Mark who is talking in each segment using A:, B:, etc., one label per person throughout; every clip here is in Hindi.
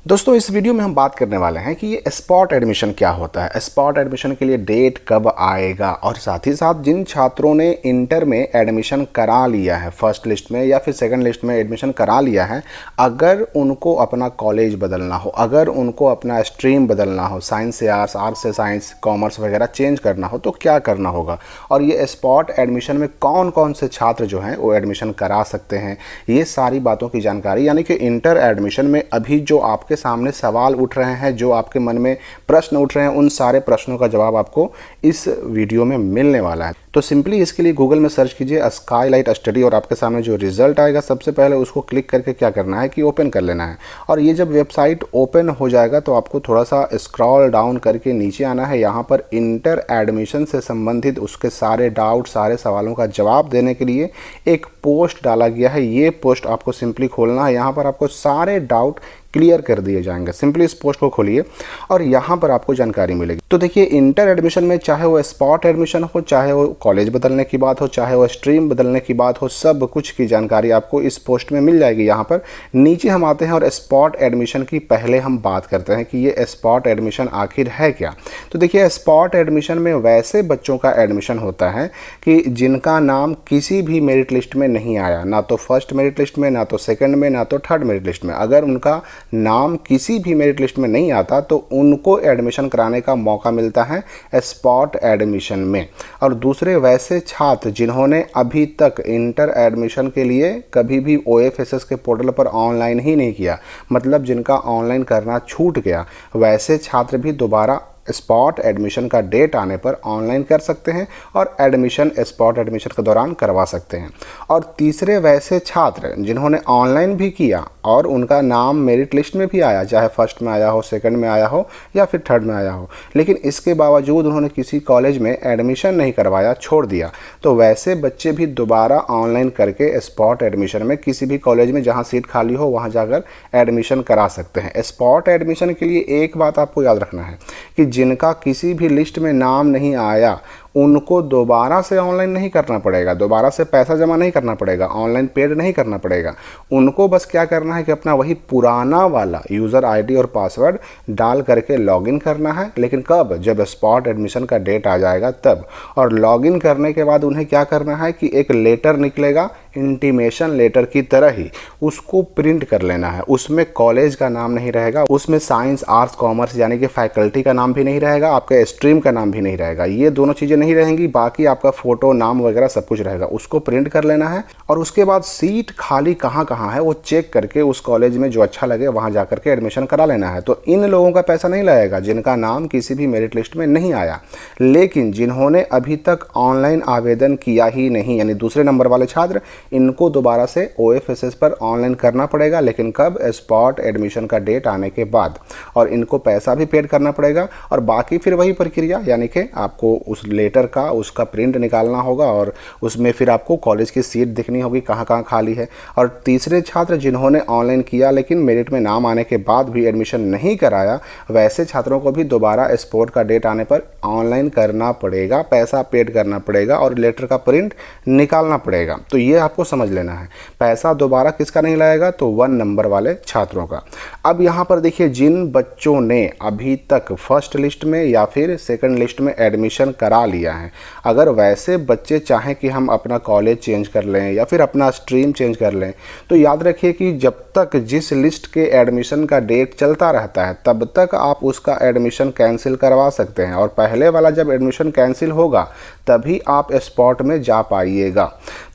A: दोस्तों इस वीडियो में हम बात करने वाले हैं कि ये स्पॉट एडमिशन क्या होता है, स्पॉट एडमिशन के लिए डेट कब आएगा और साथ ही साथ जिन छात्रों ने इंटर में एडमिशन करा लिया है, फर्स्ट लिस्ट में या फिर सेकंड लिस्ट में एडमिशन करा लिया है, अगर उनको अपना कॉलेज बदलना हो, अगर उनको अपना स्ट्रीम बदलना हो, साइंस से आर्ट्स, आर्ट्स से साइंस, कॉमर्स वगैरह चेंज करना हो तो क्या करना होगा और ये स्पॉट एडमिशन में कौन कौन से छात्र जो हैं वो एडमिशन करा सकते हैं, ये सारी बातों की जानकारी, यानी कि इंटर एडमिशन में अभी जो आपके सामने सवाल उठ रहे हैं, जो आपके मन में प्रश्न उठ रहे हैं, उन सारे प्रश्नों का जवाब आपको इस वीडियो में मिलने वाला है। तो सिंपली इसके लिए गूगल में सर्च कीजिए स्काईलाइट स्टडी और आपके सामने जो रिजल्ट आएगा सबसे पहले उसको क्लिक करके क्या करना है कि ओपन कर लेना है। और ये जब वेबसाइट ओपन हो जाएगा तो आपको थोड़ा सा स्क्रॉल डाउन करके नीचे आना है। यहाँ पर इंटर एडमिशन से संबंधित उसके सारे डाउट, सारे सवालों का जवाब देने के लिए एक पोस्ट डाला गया है। ये पोस्ट आपको सिंपली खोलना है। यहाँ पर आपको सारे डाउट क्लियर कर दिए जाएंगे। सिंपली इस पोस्ट को खोलिए और यहाँ पर आपको जानकारी मिलेगी। तो देखिए इंटर एडमिशन में चाहे वो स्पॉट एडमिशन हो, चाहे वो कॉलेज बदलने की बात हो, चाहे वो स्ट्रीम बदलने की बात हो, सब कुछ की जानकारी आपको इस पोस्ट में मिल जाएगी। यहाँ पर नीचे हम आते हैं और स्पॉट एडमिशन की पहले हम बात करते हैं कि ये स्पॉट एडमिशन आखिर है क्या। तो देखिए स्पॉट एडमिशन में वैसे बच्चों का एडमिशन होता है कि जिनका नाम किसी भी मेरिट लिस्ट में नहीं आया, ना तो फर्स्ट मेरिट लिस्ट में, ना तो सेकेंड में, ना तो थर्ड मेरिट लिस्ट में। अगर उनका नाम किसी भी मेरिट लिस्ट में नहीं आता तो उनको एडमिशन कराने का मौका मिलता है स्पॉट एडमिशन में। और दूसरे वैसे छात्र जिन्होंने अभी तक इंटर एडमिशन के लिए कभी भी OFSS के पोर्टल पर ऑनलाइन ही नहीं किया, मतलब जिनका ऑनलाइन करना छूट गया, वैसे छात्र भी दोबारा स्पॉट एडमिशन का डेट आने पर ऑनलाइन कर सकते हैं और एडमिशन स्पॉट एडमिशन के दौरान करवा सकते हैं। और तीसरे वैसे छात्र जिन्होंने ऑनलाइन भी किया और उनका नाम मेरिट लिस्ट में भी आया, चाहे फर्स्ट में आया हो, सेकंड में आया हो या फिर थर्ड में आया हो, लेकिन इसके बावजूद उन्होंने किसी कॉलेज में एडमिशन नहीं करवाया, छोड़ दिया, तो वैसे बच्चे भी दोबारा ऑनलाइन करके स्पॉट एडमिशन में किसी भी कॉलेज में जहाँ सीट खाली हो वहाँ जाकर एडमिशन करा सकते हैं। स्पॉट एडमिशन के लिए एक बात आपको याद रखना है कि जिनका किसी भी लिस्ट में नाम नहीं आया उनको दोबारा से ऑनलाइन नहीं करना पड़ेगा, दोबारा से पैसा जमा नहीं करना पड़ेगा, ऑनलाइन पेड नहीं करना पड़ेगा। उनको बस क्या करना है कि अपना वही पुराना वाला यूज़र आईडी और पासवर्ड डाल करके लॉगिन करना है। लेकिन कब? जब स्पॉट एडमिशन का डेट आ जाएगा तब। और लॉगिन करने के बाद उन्हें क्या करना है कि एक लेटर निकलेगा, इंटीमेशन लेटर की तरह ही, उसको प्रिंट कर लेना है। उसमें कॉलेज का नाम नहीं रहेगा, उसमें साइंस, आर्ट्स, कॉमर्स यानी कि फैकल्टी का नाम भी नहीं रहेगा, आपके स्ट्रीम का नाम भी नहीं रहेगा, ये दोनों चीज़ें नहीं रहेंगी। बाकी आपका फोटो, नाम वगैरह सब कुछ रहेगा। उसको प्रिंट कर लेना है और उसके बाद सीट खाली कहाँ कहाँ है वो चेक करके उस कॉलेज में जो अच्छा लगे वहाँ जा करके एडमिशन करा लेना है। तो इन लोगों का पैसा नहीं लगेगा जिनका नाम किसी भी मेरिट लिस्ट में नहीं आया। लेकिन जिन्होंने अभी तक ऑनलाइन आवेदन किया ही नहीं, यानी दूसरे नंबर वाले छात्र, इनको दोबारा से OFSS पर ऑनलाइन करना पड़ेगा। लेकिन कब? स्पॉट एडमिशन का डेट आने के बाद। और इनको पैसा भी पेड करना पड़ेगा और बाकी फिर वही प्रक्रिया, यानी कि आपको उस लेटर का उसका प्रिंट निकालना होगा और उसमें फिर आपको कॉलेज की सीट दिखनी होगी कहाँ कहाँ खाली है। और तीसरे छात्र जिन्होंने ऑनलाइन किया लेकिन मेरिट में नाम आने के बाद भी एडमिशन नहीं कराया, वैसे छात्रों को भी दोबारा स्पॉट का डेट आने पर ऑनलाइन करना पड़ेगा, पैसा पेड करना पड़ेगा और लेटर का प्रिंट निकालना पड़ेगा। तो ये आपको समझ लेना है। पैसा दोबारा किसका नहीं लगेगा? तो 1 नंबर वाले छात्रों का। अब यहाँ पर देखिए, जिन बच्चों ने अभी तक फर्स्ट लिस्ट में या फिर सेकंड लिस्ट में एडमिशन करा लिया है, अगर वैसे बच्चे चाहें कि हम अपना कॉलेज चेंज कर लें या फिर अपना स्ट्रीम चेंज कर लें, तो याद रखिए कि जब तक जिस लिस्ट के एडमिशन का डेट चलता रहता है तब तक आप उसका एडमिशन कैंसिल करवा सकते हैं। और पहले वाला जब एडमिशन कैंसिल होगा तभी आप स्पॉट में जा पाइएगा।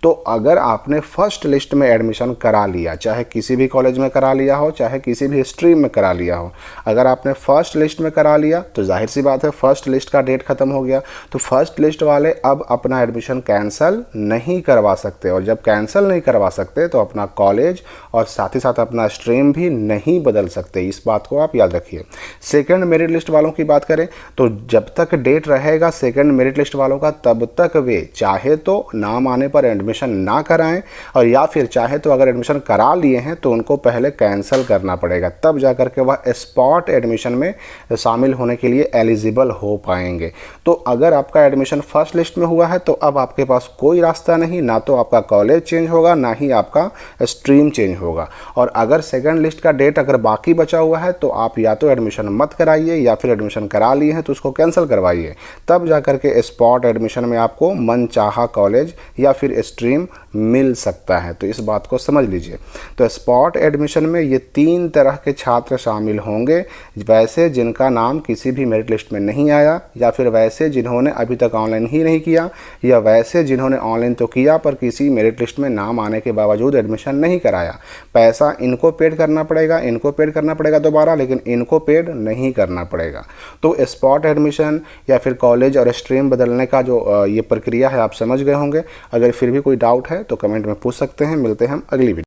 A: तो अगर आपने फर्स्ट लिस्ट में एडमिशन करा लिया, चाहे किसी भी कॉलेज में करा लिया हो, चाहे किसी भी स्ट्रीम में करा लिया हो, अगर आपने फर्स्ट लिस्ट में करा लिया तो जाहिर सी बात है फर्स्ट लिस्ट का डेट खत्म हो गया, तो फर्स्ट लिस्ट वाले अब अपना एडमिशन कैंसिल नहीं करवा सकते। और जब कैंसिल नहीं करवा सकते तो अपना कॉलेज और साथ ही साथ अपना स्ट्रीम भी नहीं बदल सकते। इस बात को आप याद रखिए। सेकंड मेरिट लिस्ट वालों की बात करें तो जब तक डेट रहेगा सेकंड मेरिट लिस्ट वालों का तब तक वे चाहे तो नाम आने पर एडमिशन ना कराएं, और या फिर चाहे तो अगर एडमिशन करा लिए हैं तो उनको पहले कैंसिल करना पड़ेगा, तब जा कर के वह स्पॉट एडमिशन में शामिल होने के लिए एलिजिबल हो पाएंगे। तो अगर आपका एडमिशन फर्स्ट लिस्ट में हुआ है तो अब आपके पास कोई रास्ता नहीं, ना तो आपका कॉलेज चेंज होगा ना ही आपका स्ट्रीम चेंज होगा। और अगर सेकंड लिस्ट का डेट अगर बाकी बचा हुआ है तो आप या तो एडमिशन मत कराइए, या फिर एडमिशन करा लिए हैं तो उसको कैंसिल करवाइए, तब जा कर के स्पॉट एडमिशन में आपको मनचाहा कॉलेज या फिर स्ट्रीम मिल सकता है। तो इस बात को समझ लीजिए। तो स्पॉट एडमिशन में ये 3 तरह के छात्र शामिल होंगे, वैसे जिनका नाम किसी भी मेरिट लिस्ट में नहीं आया, या फिर वैसे जिन्होंने अभी तक ऑनलाइन ही नहीं किया, या वैसे जिन्होंने ऑनलाइन तो किया पर किसी मेरिट लिस्ट में नाम आने के बावजूद एडमिशन नहीं कराया। पैसा इनको पेड करना पड़ेगा, इनको पेड करना पड़ेगा दोबारा, लेकिन इनको पेड नहीं करना पड़ेगा। तो स्पॉट एडमिशन या फिर कॉलेज और स्ट्रीम बदलने का जो ये प्रक्रिया है आप समझ गए होंगे। अगर फिर भी कोई डाउट है तो कमेंट में पूछ सकते हैं। मिलते हैं हम अगली वीडियो।